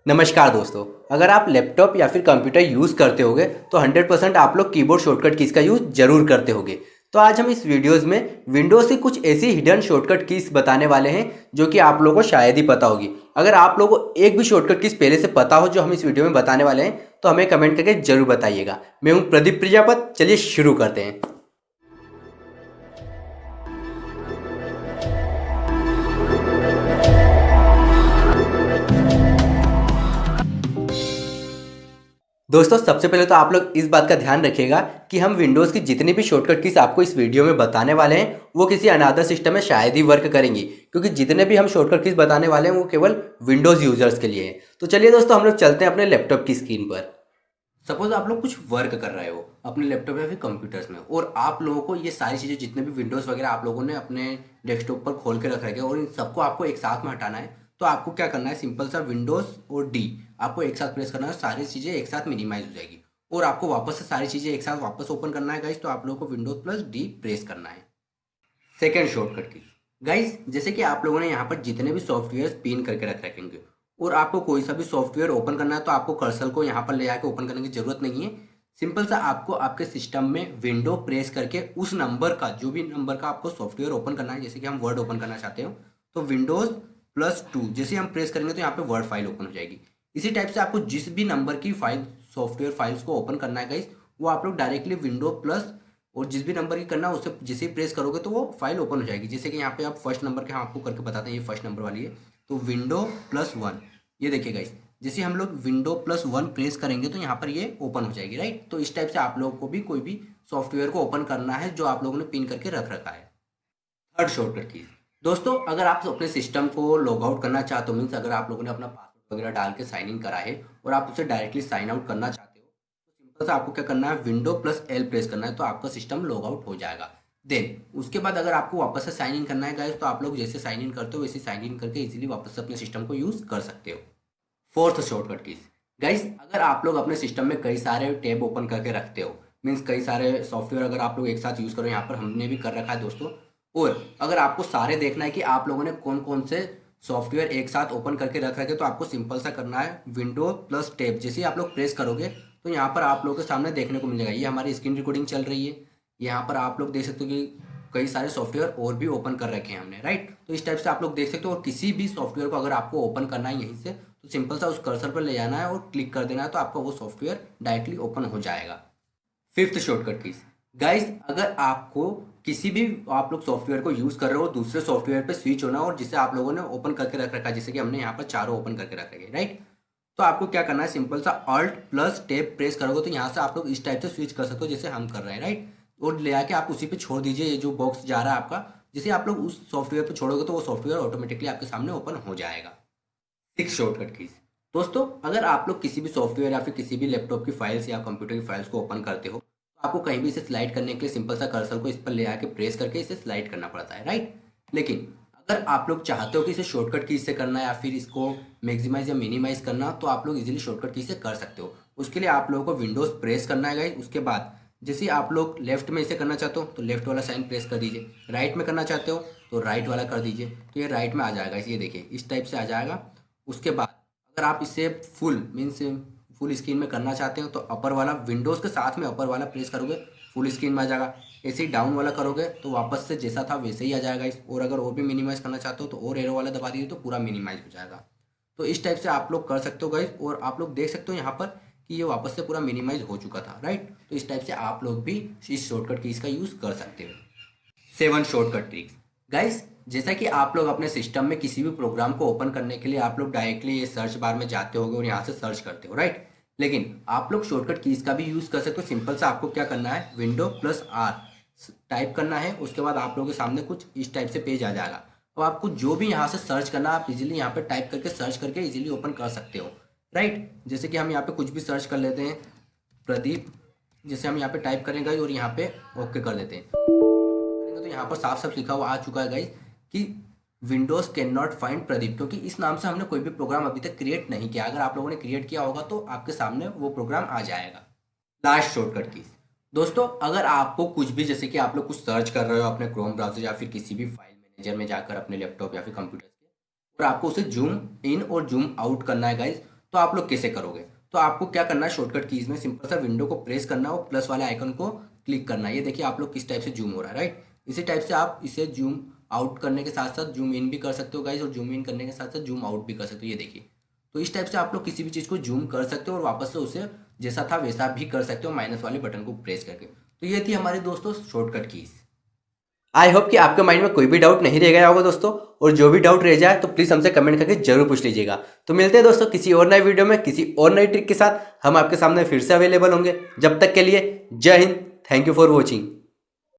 नमस्कार दोस्तों, अगर आप लैपटॉप या फिर कंप्यूटर यूज़ करते होगे तो 100% आप लोग कीबोर्ड शॉर्टकट कीज़ का यूज़ ज़रूर करते होगे। तो आज हम इस वीडियोज़ में विंडोज़ की कुछ ऐसी हिडन शॉर्टकट कीज़ बताने वाले हैं जो कि आप लोगों को शायद ही पता होगी। अगर आप लोगों को एक भी शॉर्टकट कीज़ पहले से पता हो जो हम इस वीडियो में बताने वाले हैं तो हमें कमेंट करके ज़रूर बताइएगा। मैं हूँ प्रदीप प्रजापत, चलिए शुरू करते हैं। दोस्तों सबसे पहले तो आप लोग इस बात का ध्यान रखिएगा कि हम विंडोज़ की जितनी भी शॉर्टकट कीज आपको इस वीडियो में बताने वाले हैं वो किसी अनादर सिस्टम में शायद ही वर्क करेंगी, क्योंकि जितने भी हम शॉर्टकट कीज बताने वाले हैं वो केवल विंडोज़ यूजर्स के लिए हैं। तो चलिए दोस्तों हम लोग चलते हैं अपने लैपटॉप की स्क्रीन पर। सपोज आप लोग कुछ वर्क कर रहे हो अपने लैपटॉप या फिर कंप्यूटर्स में, और आप लोगों को ये सारी चीज़ें जितने भी विंडोज़ वगैरह आप लोगों ने अपने डेस्कटॉप पर खोल के रख रखे हैं और इन सबको आपको एक साथ में हटाना है। तो आपको क्या करना है, सिंपल सा विंडोज़ और डी आपको एक साथ प्रेस करना है, सारी चीज़ें एक साथ मिनिमाइज हो जाएगी और आपको वापस से सारी चीज़ें एक साथ वापस ओपन करना है गाइस। तो आप लोगों को विंडोज प्लस डी प्रेस करना है। सेकेंड शॉर्टकट की गाइस, जैसे कि आप लोगों ने यहाँ पर जितने भी सॉफ्टवेयर पिन करके रख रखेंगे और आपको कोई सा भी सॉफ्टवेयर ओपन करना है तो आपको कर्सर को यहाँ पर ले आके ओपन करने की जरूरत नहीं है। सिंपल सा आपको आपके सिस्टम में विंडो प्रेस करके उस नंबर का, जो भी नंबर का आपको सॉफ्टवेयर ओपन करना है, जैसे कि हम वर्ड ओपन करना चाहते हो तो विंडोज प्लस 2 जैसे हम प्रेस करेंगे तो यहाँ पे वर्ड फाइल ओपन हो जाएगी। इसी टाइप से आपको जिस भी नंबर की फाइल सॉफ्टवेयर फाइल्स को ओपन करना है गाइस, वो आप लोग डायरेक्टली विंडो प्लस और जिस भी नंबर की करना है उससे जैसे ही प्रेस करोगे तो वो फाइल ओपन हो जाएगी। जैसे कि यहाँ पे आप फर्स्ट नंबर के, हम आपको करके बताते हैं, ये फर्स्ट नंबर वाली है तो विंडो प्लस 1, ये देखिए गाइस, जैसे हम लोग विंडो प्लस 1 प्रेस करेंगे तो यहाँ पर ये ओपन हो जाएगी, राइट। तो इस टाइप से आप लोगों को भी कोई भी सॉफ्टवेयर को ओपन करना है जो आप लोगों ने पिन करके रख रखा है। थर्ड शॉर्टकट की दोस्तों, अगर आप अपने सिस्टम को लॉग आउट करना चाहते हो, मीन्स अगर आप लोगों ने अपना पासवर्ड वगैरह डाल के साइन इन करा है और आप उसे डायरेक्टली साइन आउट करना चाहते हो तो सिंपल से आपको क्या करना है, विंडो प्लस एल प्रेस करना है तो आपका सिस्टम लॉग आउट हो जाएगा। देन उसके बाद अगर आपको वापस से साइन इन करना है गाइस, तो आप लोग जैसे साइन इन करते हो वैसे साइन इन करके इजीली वापस से अपने सिस्टम को यूज़ कर सकते हो। फोर्थ शॉर्टकट कीज गाइस, अगर आप लोग अपने सिस्टम में कई सारे टैब ओपन करके रखते हो, मीन्स कई सारे सॉफ्टवेयर अगर आप लोग एक साथ यूज़ करो, यहाँ पर हमने भी कर रखा है दोस्तों, और अगर आपको सारे देखना है कि आप लोगों ने कौन कौन से सॉफ्टवेयर एक साथ ओपन करके रख रखे, तो आपको सिंपल सा करना है विंडो प्लस टैब, जैसे ही आप लोग प्रेस करोगे तो यहाँ पर आप लोगों के सामने देखने को मिलेगा, ये हमारी स्क्रीन रिकॉर्डिंग चल रही है, यहाँ पर आप लोग देख सकते हो कि कई सारे सॉफ्टवेयर और भी ओपन कर रखे हैं हमने, राइट। तो इस टाइप से आप लोग देख सकते हो, और किसी भी सॉफ्टवेयर को अगर आपको ओपन करना है यहीं से तो सिंपल सा उस कर्सर पर ले जाना है और क्लिक कर देना है तो आपका वो सॉफ्टवेयर डायरेक्टली ओपन हो जाएगा। फिफ्थ शॉर्टकट कीज गाइस, अगर आपको किसी भी आप लोग सॉफ्टवेयर को यूज कर रहे हो दूसरे सॉफ्टवेयर पे स्विच होना और जिसे आप लोगों ने ओपन करके रख रखा है, जैसे कि हमने यहाँ पर चारों ओपन करके रख रखे, राइट। तो आपको क्या करना है, सिंपल सा अल्ट प्लस टैब प्रेस करोगे तो यहाँ से आप लोग इस टाइप से स्विच कर सकते हो जैसे हम कर रहे हैं, राइट। और ले आके आप उसी पे छोड़ दीजिए, ये जो बॉक्स जा रहा है आपका, जैसे आप लोग उस सॉफ्टवेयर पे छोड़ोगे तो वो सॉफ्टवेयर ऑटोमेटिकली आपके सामने ओपन हो जाएगा। सिक्स शॉर्टकट कीज दोस्तों, अगर आप लोग किसी भी सॉफ्टवेयर या फिर किसी भी लैपटॉप की फाइल्स या कंप्यूटर की फाइल्स को ओपन करते हो तो आपको कहीं भी इसे स्लाइड करने के लिए सिंपल सा कर्सर को इस पर ले आके प्रेस करके इसे स्लाइड करना पड़ता है, राइट। लेकिन अगर आप लोग चाहते हो कि इसे शॉर्टकट की से करना है या फिर इसको मैक्सिमाइज या मिनिमाइज करना, तो आप लोग इजीली शॉर्टकट की से कर सकते हो। उसके लिए आप लोगों को विंडोज प्रेस करना है गाइस, उसके बाद जैसे आप लोग लेफ्ट में इसे करना चाहते हो तो लेफ्ट वाला साइन प्रेस कर दीजिए, राइट में करना चाहते हो तो राइट वाला कर दीजिए, तो ये राइट में आ जाएगा, ये देखिए इस टाइप से आ जाएगा। उसके बाद अगर आप इसे फुल मीन्स फुल स्क्रीन में करना चाहते हो तो अपर वाला विंडोज़ के साथ में अपर वाला प्रेस करोगे फुल स्क्रीन में आ जाएगा। ऐसे ही डाउन वाला करोगे तो वापस से जैसा था वैसे ही आ जाएगा और अगर और भी मिनिमाइज करना चाहते हो तो और एरो वाला दबा दीजिए तो पूरा मिनिमाइज हो जाएगा। तो इस टाइप से आप लोग कर सकते हो गाइस, और आप लोग देख सकते हो यहाँ पर कि ये वापस से पूरा मिनिमाइज हो चुका था, राइट। तो इस टाइप से आप लोग भी इस शॉर्टकट की इसका यूज़ कर सकते हो। सेवन शॉर्टकट ट्रिक्स गाइस, जैसा कि आप लोग अपने सिस्टम में किसी भी प्रोग्राम को ओपन करने के लिए आप लोग डायरेक्टली ये सर्च बार में जाते होगे और यहाँ से सर्च करते हो, राइट। लेकिन आप लोग शॉर्टकट कीज का भी यूज़ कर सकते हो। सिंपल सा आपको क्या करना है, विंडो प्लस आर टाइप करना है, उसके बाद आप लोगों के सामने कुछ इस टाइप से पेज आ जाएगा। तो आपको जो भी यहाँ से सर्च करना आप इजीली यहाँ पे टाइप करके सर्च करके इजीली ओपन कर सकते हो, राइट। जैसे कि हम यहाँ पे कुछ भी सर्च कर लेते हैं, प्रदीप, जैसे हम यहाँ पे टाइप करेंगे और यहाँ पे ओके कर देते हैं तो यहाँ पर साफ साफ लिखा हुआ आ चुका है गाइस कि Windows can not find Pradeep, क्योंकि इस नाम से हमने कोई भी प्रोग्राम अभी तक क्रिएट नहीं किया। अगर आप लोगों ने क्रिएट किया होगा तो आपके सामने वो प्रोग्राम आ जाएगा। लास्ट शॉर्टकट कीज दोस्तों, अगर आपको कुछ भी, जैसे कि आप लोग कुछ सर्च कर रहे हो अपने क्रोम ब्राउजर या फिर किसी भी फाइल मैनेजर में जाकर अपने लैपटॉप या फिर कंप्यूटर से, और आपको उसे जूम इन और जूम आउट करना है गाइस, तो आप लोग कैसे करोगे? तो आपको क्या करना है, शॉर्टकट कीज में सिंपल सा विंडो को प्रेस करना है और प्लस वाले आइकन को क्लिक करना है। ये देखिए आप लोग किस टाइप से जूम हो रहा है, राइट। इसी टाइप से आप इसे जूम आउट करने के साथ साथ जूम इन भी कर सकते हो गाइज, और जूम इन करने के साथ साथ जूम आउट भी कर सकते हो। ये देखिए, तो इस टाइप से आप लोग किसी भी चीज़ को जूम कर सकते हो और वापस से उसे जैसा था वैसा भी कर सकते हो माइनस वाले बटन को प्रेस करके। तो ये थी हमारी दोस्तों शॉर्टकट कीज। आई होप कि आपके माइंड में कोई भी डाउट नहीं रह गया होगा दोस्तों, और जो भी डाउट रह जाए तो प्लीज़ हमसे कमेंट करके जरूर पूछ लीजिएगा। तो मिलते हैं दोस्तों किसी और नए वीडियो में किसी और नई ट्रिक के साथ, हम आपके सामने फिर से अवेलेबल होंगे। जब तक के लिए जय Hind, thank you for watching.